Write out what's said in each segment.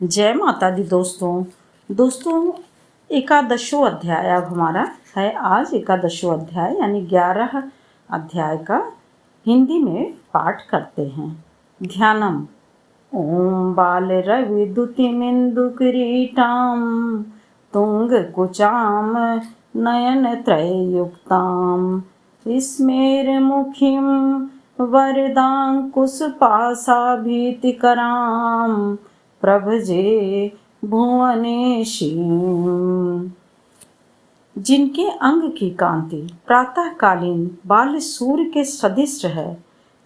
जय माता दी दोस्तों एकादशों अध्याय अब हमारा है। आज एकादशों अध्याय यानी 11 अध्याय का हिंदी में पाठ करते हैं। ध्यानम। ओम बाल रवि दुतिमिंदु किरीटाम तुंग कुचाम नयन त्रययुक्ताम स्मेर मुखिम वरदांकुश पाशाभीतिकराम प्रभजे भुवनेशी। जिनके अंग की कांति प्रातःकालीन बाल सूर्य के सदृश है,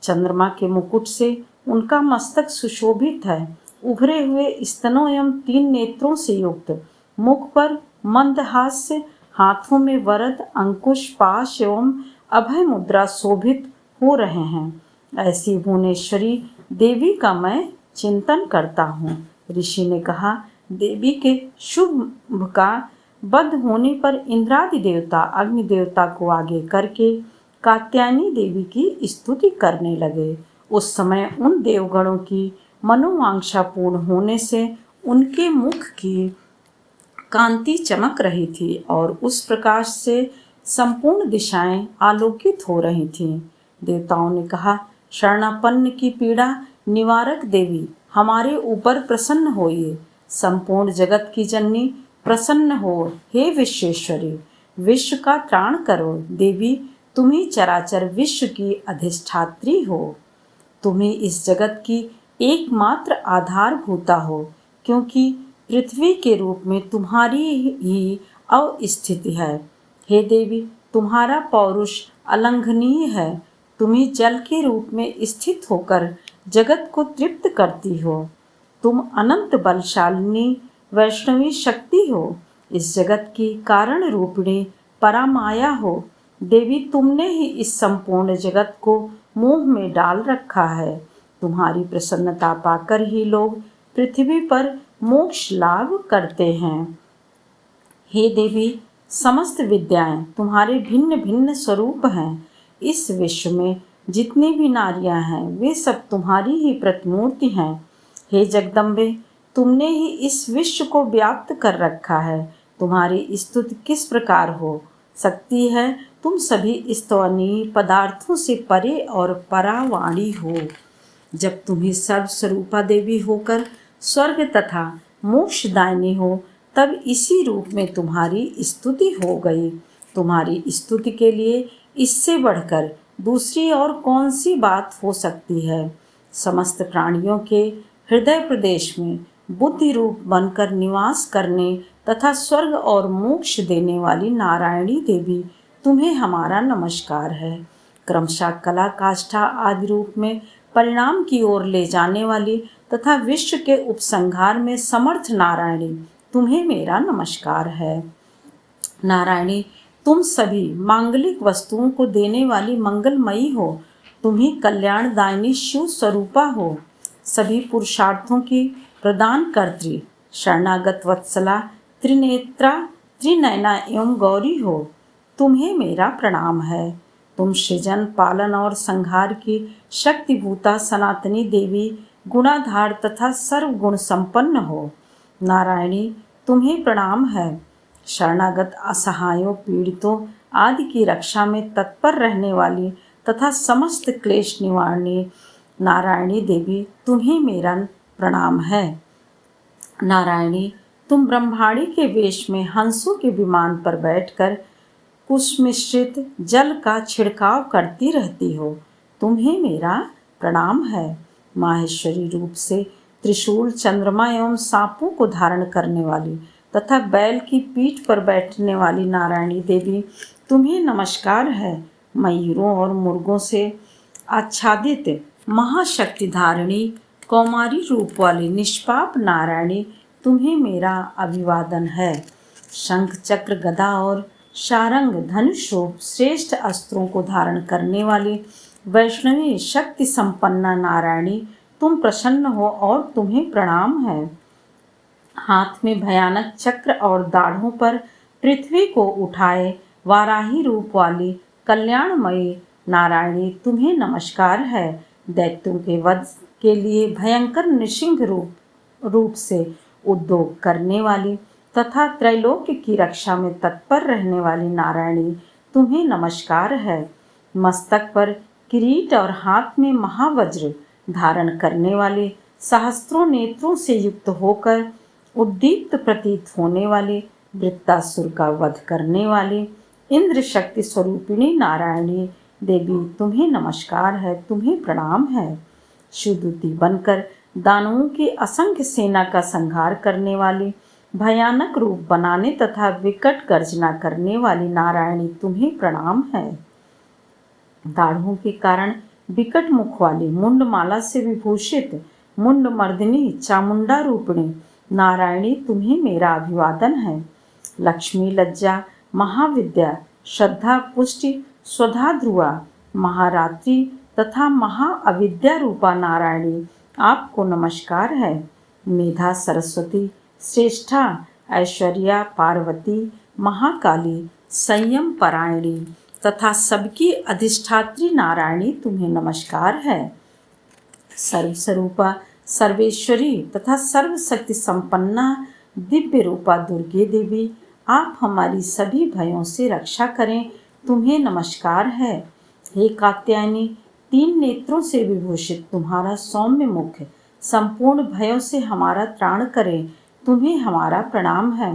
चंद्रमा के मुकुट से उनका मस्तक सुशोभित है। उभरे हुए स्तनों एवं 3 नेत्रों से युक्त मुख पर मंदहास्य, हाथों में वरद अंकुश पाश एवं अभय मुद्रा शोभित हो रहे हैं। ऐसी भुवनेश्वरी देवी का मैं चिंतन करता हूँ। ऋषि ने कहा, देवी के शुभ का बद्ध होने पर इंद्रादि देवता अग्नि देवता को आगे करके कात्यायनी देवी की स्तुति करने लगे। उस समय उन देवगणों की मनोवांछा पूर्ण होने से उनके मुख की कांति चमक रही थी और उस प्रकाश से संपूर्ण दिशाएं आलोकित हो रही थीं। देवताओं ने कहा, शरणापन्न की पीड़ा निवारक देवी, हमारे ऊपर प्रसन्न होइए। संपूर्ण जगत की जननी प्रसन्न हो। हे विश्वेश्वरी, विश्व का त्राण करो। देवी, तुम ही चराचर विश्व की अधिष्ठात्री हो। तुम ही इस जगत की एकमात्र आधारभूता हो, क्योंकि पृथ्वी के रूप में तुम्हारी ही अवस्थिति है। हे देवी, तुम्हारा पौरुष अलंघनीय है। तुम ही जल के रूप में स्थित होकर जगत को तृप्त करती हो। तुम अनंत बलशालिनी वैष्णवी शक्ति हो। इस जगत की कारण रूपिणी परामाया हो। देवी, तुमने ही इस संपूर्ण जगत को मोह में डाल रखा है। तुम्हारी प्रसन्नता पाकर ही लोग पृथ्वी पर मोक्ष लाभ करते हैं। हे देवी, समस्त विद्याएं तुम्हारे भिन्न भिन्न स्वरूप हैं। इस विश्व में जितनी भी नारियां हैं वे सब तुम्हारी ही प्रतिमूर्ति हैं। हे जगदम्बे, तुमने ही इस विश्व को व्याप्त कर रखा है। तुम्हारी स्तुति किस प्रकार हो सकती है। तुम सभी स्तवनीय पदार्थों से परे और परावाणी हो। जब तुम ही सर्वस्वरूपा देवी होकर स्वर्ग तथा मोक्षदायिनी हो, तब इसी रूप में तुम्हारी स्तुति हो गई। तुम्हारी स्तुति के लिए इससे बढ़कर दूसरी और कौन सी बात हो सकती है। समस्त प्राणियों के हृदय प्रदेश में बुद्धि रूप बनकर निवास करने तथा स्वर्ग और मोक्ष देने वाली नारायणी देवी, तुम्हें हमारा नमस्कार है। क्रमशः कला काष्ठा आदि रूप में परिणाम की ओर ले जाने वाली तथा विश्व के उपसंहार में समर्थ नारायणी, तुम्हें मेरा नमस्कार है। नारायणी, तुम सभी मांगलिक वस्तुओं को देने वाली मंगलमयी हो। तुम ही कल्याणदायिनी शिव स्वरूपा हो। सभी पुरुषार्थों की प्रदान कर्त्री शरणागत वत्सला त्रिनेत्रा त्रिनयना एवं गौरी हो। तुम्हें मेरा प्रणाम है। तुम सृजन पालन और संहार की शक्तिभूता सनातनी देवी, गुणाधार तथा सर्वगुण संपन्न हो। नारायणी, तुम्हें प्रणाम है। शरणागत असहायों पीड़ितों आदि की रक्षा में तत्पर रहने वाली तथा समस्त क्लेश निवारणी नारायणी देवी, तुम्हें मेरा प्रणाम है। नारायणी, तुम ब्रह्माणी के वेश में हंसों के विमान पर बैठकर कुश मिश्रित जल का छिड़काव करती रहती हो। तुम्हें मेरा प्रणाम है। माहेश्वरी रूप से त्रिशूल, चंद्रमा एवं सांपों को धारण करने वाली तथा बैल की पीठ पर बैठने वाली नारायणी देवी, तुम्हें नमस्कार है। मयूरों और मुर्गों से आच्छादित महाशक्ति धारिणी कौमारी रूप वाली निष्पाप नारायणी, तुम्हें मेरा अभिवादन है। शंख चक्र गदा और शारंग धनुष रूप श्रेष्ठ अस्त्रों को धारण करने वाली वैष्णवी शक्ति संपन्ना नारायणी, तुम प्रसन्न हो और तुम्हें प्रणाम है। हाथ में भयानक चक्र और दाढ़ों पर पृथ्वी को उठाए वाराही रूप वाली कल्याणमयी नारायणी, तुम्हें नमस्कार है। दैत्यों के वध के लिए भयंकर नृसिंह रूप से उद्योग करने वाली तथा त्रैलोक्य की रक्षा में तत्पर रहने वाली नारायणी तुम्हें नमस्कार है। मस्तक पर किरीट और हाथ में महावज्र धारण करने वाले, सहस्त्रों नेत्रों से युक्त होकर उद्दीप्त प्रतीत होने वाले, वृत्तासुर का वध करने वाले इंद्र शक्ति स्वरूपिणी नारायणी देवी तुम्हें नमस्कार है, तुम्हें प्रणाम है। शिवदूती बनकर दानवों की असंख्य सेना का संहार करने वाली, भयानक रूप बनाने तथा विकट गर्जना करने वाली नारायणी तुम्हें प्रणाम है। दाढ़ों के कारण विकट मुख वाली, मुंडमाला से विभूषित मुंड मर्दिनी चामुंडा रूपिणी नारायणी तुम्हें मेरा अभिवादन है। लक्ष्मी, लज्जा, महाविद्या, श्रद्धा, पुष्टि, स्वधा ध्रुवा, महारात्रि तथा महाअविद्या रूपा नारायणी आपको नमस्कार है। मेधा, सरस्वती, श्रेष्ठा, ऐश्वर्या, पार्वती, महाकाली, संयम परायणी तथा सबकी अधिष्ठात्री नारायणी तुम्हें नमस्कार है। सर्वस्वरूपा, सर्वेश्वरी तथा सर्वशक्ति संपन्ना दिव्य रूपा दुर्गे देवी आप हमारी सभी भयों से रक्षा करें, तुम्हें नमस्कार है। हे कात्यायनी, 3 नेत्रों से विभूषित तुम्हारा सौम्य मुख संपूर्ण भयों से हमारा त्राण करे, तुम्हें हमारा प्रणाम है।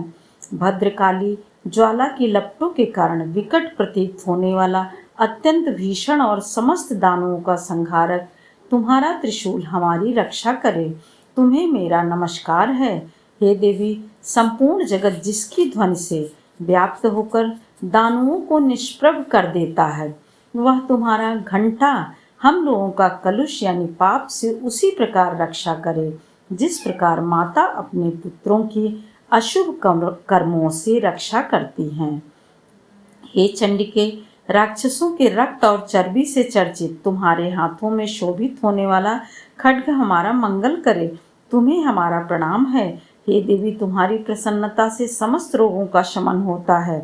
भद्रकाली, ज्वाला की लपटों के कारण विकट प्रतीत होने वाला अत्यंत भीषण और समस्त दानवों का संहारक तुम्हारा त्रिशूल हमारी रक्षा करे, तुम्हें मेरा नमस्कार है। हे देवी, संपूर्ण जगत जिसकी ध्वनि से व्याप्त होकर दानवों को निष्प्रभ कर देता है, वह तुम्हारा घंटा हम लोगों का कलुष यानी पाप से उसी प्रकार रक्षा करे जिस प्रकार माता अपने पुत्रों की अशुभ कर्मों से रक्षा करती हैं। हे चंडिके, राक्षसों के रक्त और चर्बी से चर्चित तुम्हारे हाथों में शोभित होने वाला खड्ग हमारा मंगल करे, तुम्हें हमारा प्रणाम है। हे देवी, तुम्हारी प्रसन्नता से समस्त रोगों का शमन होता है।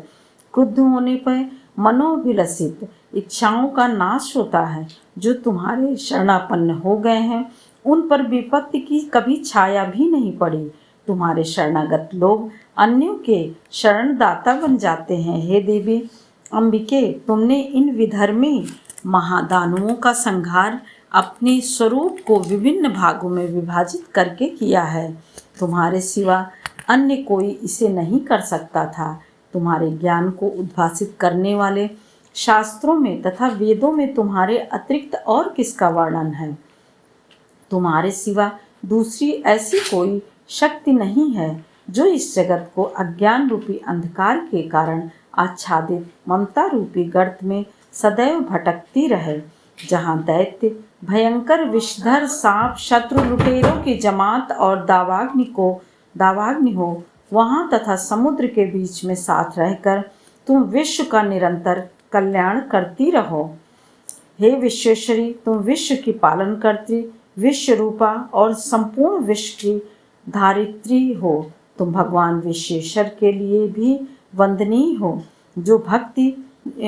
क्रुद्ध होने पर मनोभिलषित इच्छाओं का नाश होता है। जो तुम्हारे शरणापन्न हो गए हैं उन पर विपत्ति की कभी छाया भी नहीं पड़ी। तुम्हारे शरणागत लोग अन्यों के शरणदाता बन जाते हैं। हे देवी अंबिके, तुमने इन विधर्मी महादानवों का संहार अपने स्वरूप को विभिन्न भागों में विभाजित करके किया है। तुम्हारे सिवा अन्य कोई इसे नहीं कर सकता था। तुम्हारे ज्ञान को उद्भासित करने वाले शास्त्रों में तथा वेदों में तुम्हारे अतिरिक्त और किसका वर्णन है। तुम्हारे सिवा दूसरी ऐसी कोई शक्ति नहीं है जो इस जगत को अज्ञान रूपी अंधकार के कारण आच्छादित ममता रूपी गर्त में सदैव भटकती रहे। जहाँ दैत्य, भयंकर विषधर सांप, शत्रु, लुटेरों की जमात और दावाग्नि हो, वहाँ तथा समुद्र के बीच में साथ रहकर तुम विश्व का निरंतर कल्याण करती रहो। हे विश्वेश्वरी, तुम विश्व की पालन करती, विश्व रूपा और संपूर्ण विश्व की धारित्री हो। तुम भगवान विश्वेश्वर के लिए भी वंदनीय हो। जो भक्ति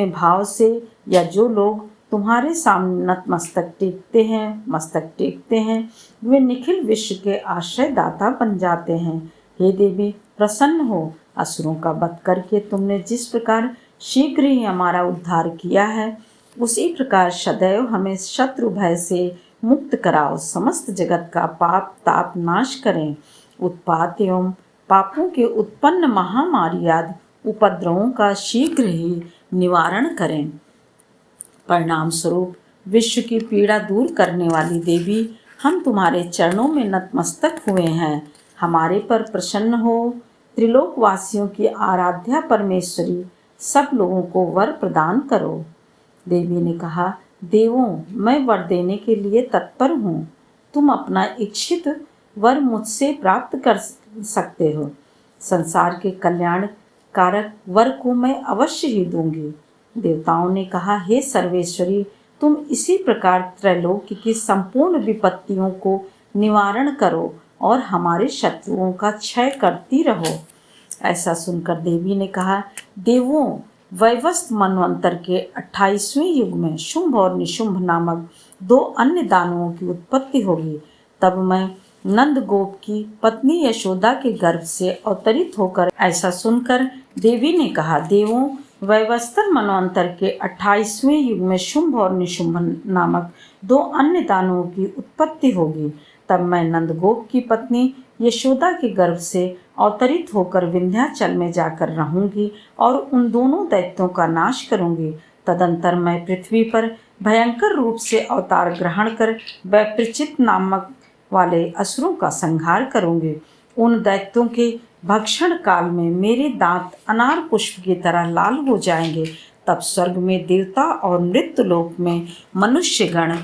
भाव से या जो लोग तुम्हारे सामने मस्तक टेकते हैं वे निखिल विश्व के आश्रय दाता बन जाते हैं। हे देवी, प्रसन्न हो। असुरों का वध करके तुमने जिस प्रकार शीघ्र ही हमारा उद्धार किया है, उसी प्रकार सदैव हमें शत्रु भय से मुक्त कराओ। समस्त जगत का पाप ताप नाश करें। उत्पात एवं पापों के उत्पन्न महामारी आदि उपद्रवों का शीघ्र ही निवारण करें। परिणाम स्वरूप विश्व की पीड़ा दूर करने वाली देवी, हम तुम्हारे चरणों में नतमस्तक हुए हैं। हमारे पर प्रसन्न हो। त्रिलोकवासियों की आराध्या परमेश्वरी, सब लोगों को वर प्रदान करो। देवी ने कहा, देवों, मैं वर देने के लिए तत्पर हूँ। तुम अपना इच्छित वर मुझसे प्राप्त कर सकते हो। संसार के कल्याण कारक वर को मैं अवश्य ही दूंगी। देवताओं ने कहा, हे सर्वेश्वरी, तुम इसी प्रकार त्रैलोक्य की संपूर्ण विपत्तियों को निवारण करो और हमारे शत्रुओं का क्षय करती रहो। ऐसा सुनकर देवी ने कहा, देवों, वैवस्वत मनवंतर के 28वें युग में शुंभ और निशुंभ नामक 2 अन्य दानवों की उत्पत्ति होगी। तब मैं नंदगोप की पत्नी यशोदा के गर्भ से अवतरित होकर। ऐसा सुनकर देवी ने कहा, देवों, वैवस्तर मनवंतर के 28वें युग में शुंभ और निशुंभ नामक 2 अन्य दानवों की उत्पत्ति होगी। तब मैं नंदगोप की पत्नी यशोदा के गर्भ से अवतरित होकर विंध्याचल में जाकर रहूंगी और उन दोनों दैत्यों का नाश करूंगी। तदंतर मैं पृथ्वी पर भयंकर रूप से अवतार ग्रहण कर वैप्रचित नामक वाले असुरों का संहार करूंगी। उन दैत्यों के भक्षण काल में मेरे दांत अनार पुष्प की तरह लाल हो जाएंगे। तब स्वर्ग में देवता और मृत्युलोक में मनुष्यगण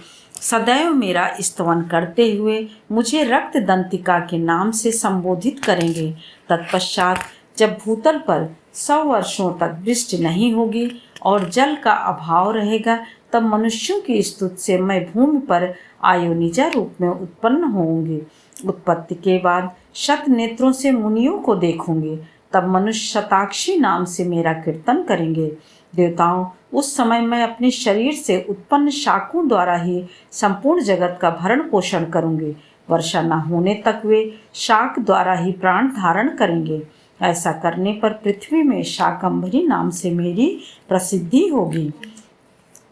सदैव मेरा स्तवन करते हुए मुझे रक्त दंतिका के नाम से संबोधित करेंगे। तत्पश्चात जब भूतल पर 100 वर्षों तक वृष्टि नहीं होगी और जल का अभाव रहेगा, तब मनुष्यों की स्तुति से मैं भूमि पर आयोनिजा रूप में उत्पन्न होंगी। उत्पत्ति के बाद शत नेत्रों से मुनियों को देखूंगी। तब मनुष्य शताक्षी नाम से मेरा कीर्तन करेंगे। देवताओं, उस समय मैं अपने शरीर से उत्पन्न शाकों द्वारा ही संपूर्ण जगत का भरण पोषण करूंगी। वर्षा न होने तक वे शाक द्वारा ही प्राण धारण करेंगे। ऐसा करने पर पृथ्वी में शाकंभरी नाम से मेरी प्रसिद्धि होगी।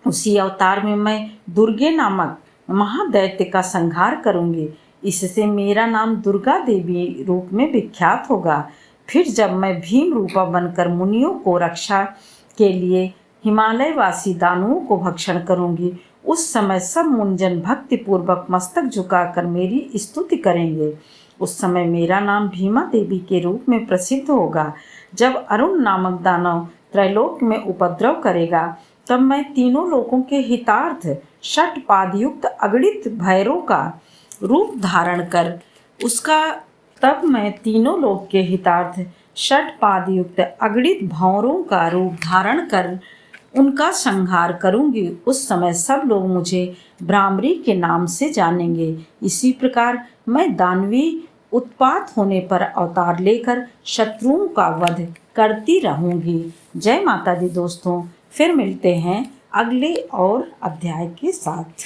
उसी अवतार में मैं दुर्गे नामक महादैत्य का संहार करूंगी। इससे मेरा नाम दुर्गा देवी रूप में विख्यात होगा। फिर जब मैं भीम रूपा बनकर मुनियों को रक्षा के लिए हिमालयवासी दानवों को भक्षण करूंगी, उस समय सब मुनिजन भक्ति पूर्वक मस्तक झुकाकर मेरी स्तुति करेंगे। उस समय मेरा नाम भीमा देवी के रूप में प्रसिद्ध होगा। जब अरुण नामक दानव त्रैलोक में उपद्रव करेगा, तब मैं तीनों लोकों के हितार्थ षट पादयुक्त अगणित भैरों का रूप धारण कर उसका तब मैं तीनों लोक के हितार्थ षट पादयुक्त अगणित भौरों का रूप धारण कर उनका संहार करूंगी। उस समय सब लोग मुझे भ्रामरी के नाम से जानेंगे। इसी प्रकार मैं दानवी उत्पात होने पर अवतार लेकर शत्रुओं का वध करती रहूंगी। जय माता दी दोस्तों, फिर मिलते हैं अगले और अध्याय के साथ।